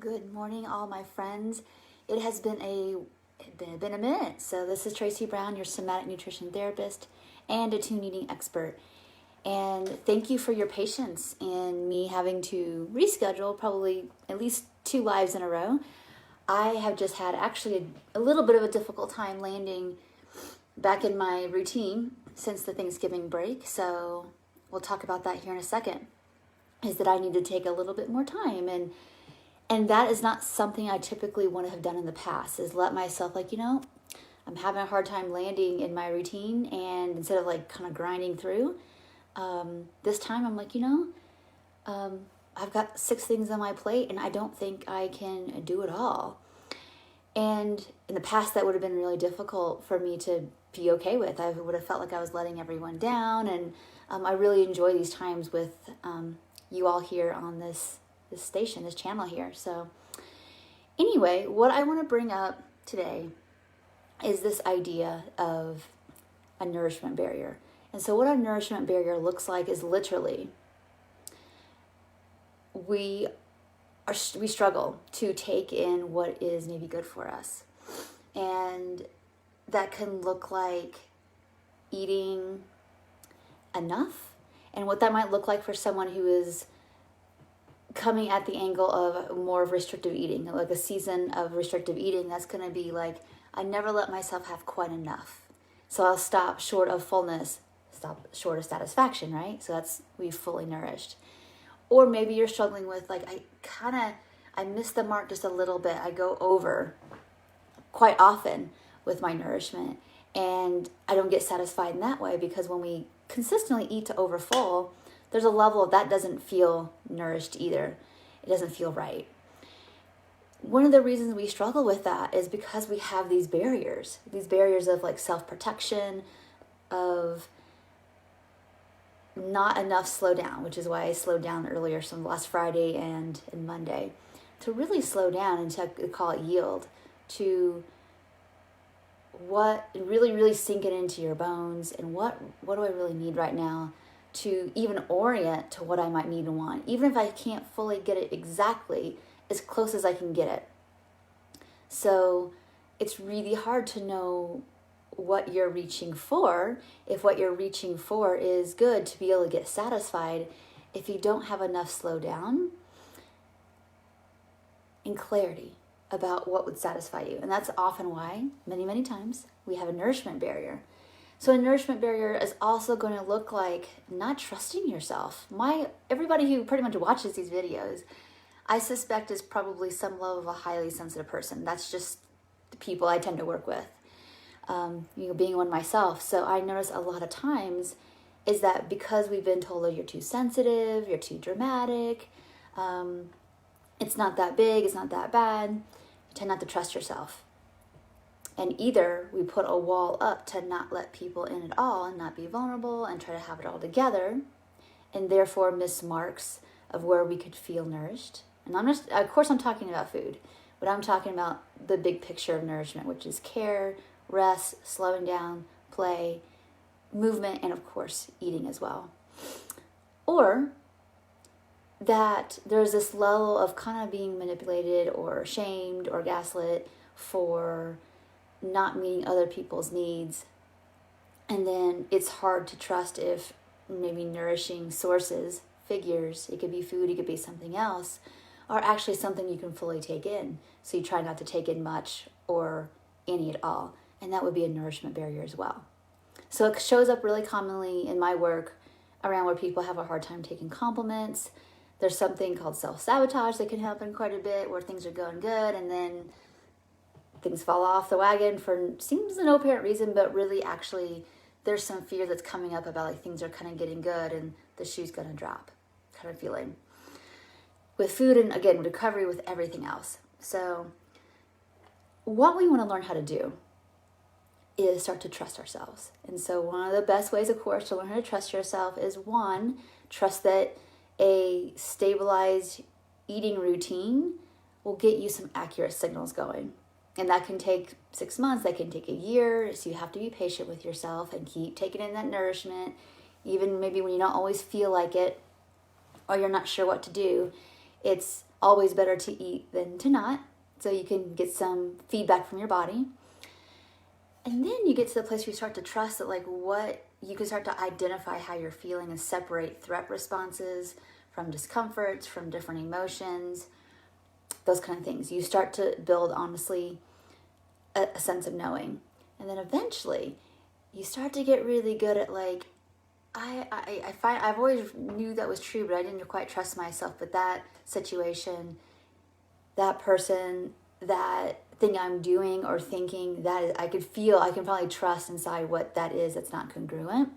Good morning, all my friends. It has been a minute. So this is Tracy Brown, your somatic nutrition therapist and attuned eating expert. And thank you for your patience in me having to reschedule probably at least 2 lives in a row. I have just had actually a little bit of a difficult time landing back in my routine since the Thanksgiving break. So we'll talk about that here in a second. Is that I need to take a little bit more time, and that is not something I typically want to have done in the past, is let myself I'm having a hard time landing in my routine, and instead of kind of grinding through, this time I'm I've got 6 things on my plate and I don't think I can do it all. And in the past that would have been really difficult for me to be okay with. I would have felt like I was letting everyone down, and I really enjoy these times with you all here on this station, this channel here. So anyway, what I want to bring up today is this idea of a nourishment barrier. And so what a nourishment barrier looks like is literally we struggle to take in what is maybe good for us. And that can look like eating enough. And what that might look like for someone who is coming at the angle of more of restrictive eating, like a season of restrictive eating, that's going to be like, I never let myself have quite enough. So I'll stop short of fullness, stop short of satisfaction, right? So that's, we've fully nourished. Or maybe you're struggling with I miss the mark just a little bit. I go over quite often with my nourishment, and I don't get satisfied in that way, because when we consistently eat to overfull, there's a level of that doesn't feel nourished either. It doesn't feel right. One of the reasons we struggle with that is because we have these barriers of self-protection, of not enough slow down, which is why I slowed down earlier, so last Friday and Monday, to really slow down and to call it yield, to what really sink it into your bones, and what do I really need right now, to even orient to what I might need and want, even if I can't fully get it exactly as close as I can get it. So it's really hard to know what you're reaching for, if what you're reaching for is good to be able to get satisfied, if you don't have enough slow down and clarity about what would satisfy you. And that's often why, many times, we have a nourishment barrier. So a nourishment barrier is also going to look like not trusting yourself. Everybody who pretty much watches these videos, I suspect, is probably some level of a highly sensitive person. That's just the people I tend to work with. Being one myself. So I notice a lot of times is that because we've been told, oh, you're too sensitive, you're too dramatic, it's not that big, it's not that bad, you tend not to trust yourself. And either we put a wall up to not let people in at all and not be vulnerable and try to have it all together, and therefore miss marks of where we could feel nourished. And of course I'm talking about food, but I'm talking about the big picture of nourishment, which is care, rest, slowing down, play, movement, and of course eating as well. Or that there's this level of kind of being manipulated or shamed or gaslit for not meeting other people's needs. And then it's hard to trust if maybe nourishing sources, figures, it could be food, it could be something else, are actually something you can fully take in. So you try not to take in much or any at all. And that would be a nourishment barrier as well. So it shows up really commonly in my work around where people have a hard time taking compliments. There's something called self-sabotage that can happen quite a bit, where things are going good and then things fall off the wagon for seems no apparent reason, but really actually there's some fear that's coming up about things are kind of getting good and the shoe's going to drop kind of feeling. With food, and again, recovery, with everything else. So what we want to learn how to do is start to trust ourselves. And so one of the best ways, of course, to learn how to trust yourself is, one, trust that a stabilized eating routine will get you some accurate signals going. And that can take 6 months, that can take a year. So you have to be patient with yourself and keep taking in that nourishment, even maybe when you don't always feel like it or you're not sure what to do. It's always better to eat than to not. So you can get some feedback from your body. And then you get to the place where you start to trust that you can start to identify how you're feeling and separate threat responses from discomforts, from different emotions, those kind of things. You start to build, honestly, a sense of knowing. And then eventually you start to get really good at I've always knew that was true, but I didn't quite trust myself. But that situation, that person, that thing I'm doing or thinking, that I can probably trust inside what that is that's not congruent.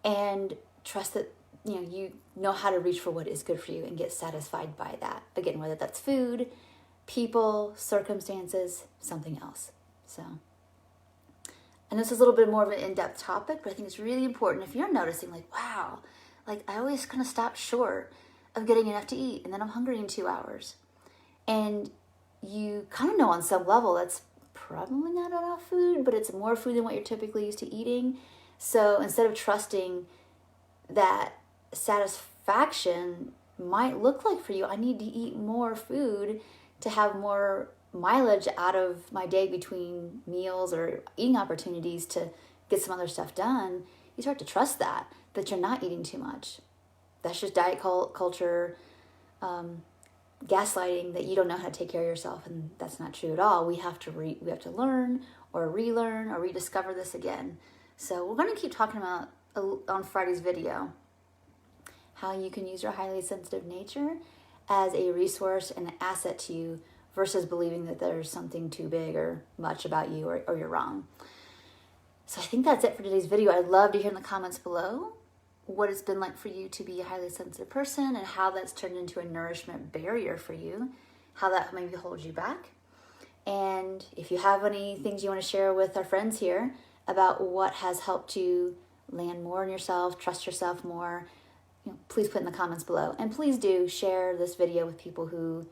And trust that, you know how to reach for what is good for you and get satisfied by that. Again, whether that's food, people, circumstances, something else. So, and this is a little bit more of an in-depth topic, but I think it's really important if you're noticing wow, I always kind of stop short of getting enough to eat, and then I'm hungry in 2 hours. And you kind of know on some level that's probably not enough food, but it's more food than what you're typically used to eating. So instead of trusting that satisfaction might look like for you, I need to eat more food to have more mileage out of my day between meals or eating opportunities to get some other stuff done, you start to trust that you're not eating too much. That's just diet culture, gaslighting, that you don't know how to take care of yourself, and that's not true at all. We have to learn or relearn or rediscover this again. So we're going to keep talking about on Friday's video how you can use your highly sensitive nature as a resource and an asset to you versus believing that there's something too big or much about you or you're wrong. So I think that's it for today's video. I'd love to hear in the comments below what it's been like for you to be a highly sensitive person and how that's turned into a nourishment barrier for you, how that maybe holds you back. And if you have any things you want to share with our friends here about what has helped you land more in yourself, trust yourself more, please put in the comments below. And please do share this video with people who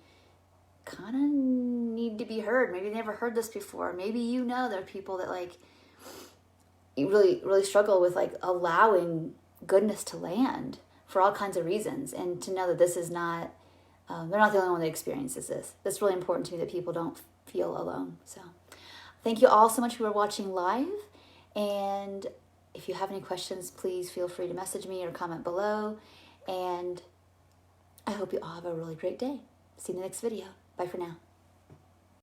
kind of need to be heard. Maybe they never heard this before. Maybe there are people that you really struggle with allowing goodness to land for all kinds of reasons, and to know that this is not they're not the only one that experiences this. That's really important to me, that people don't feel alone. So thank you all so much for watching live, and if you have any questions, please feel free to message me or comment below, and I hope you all have a really great day. See you in the next video. Bye for now.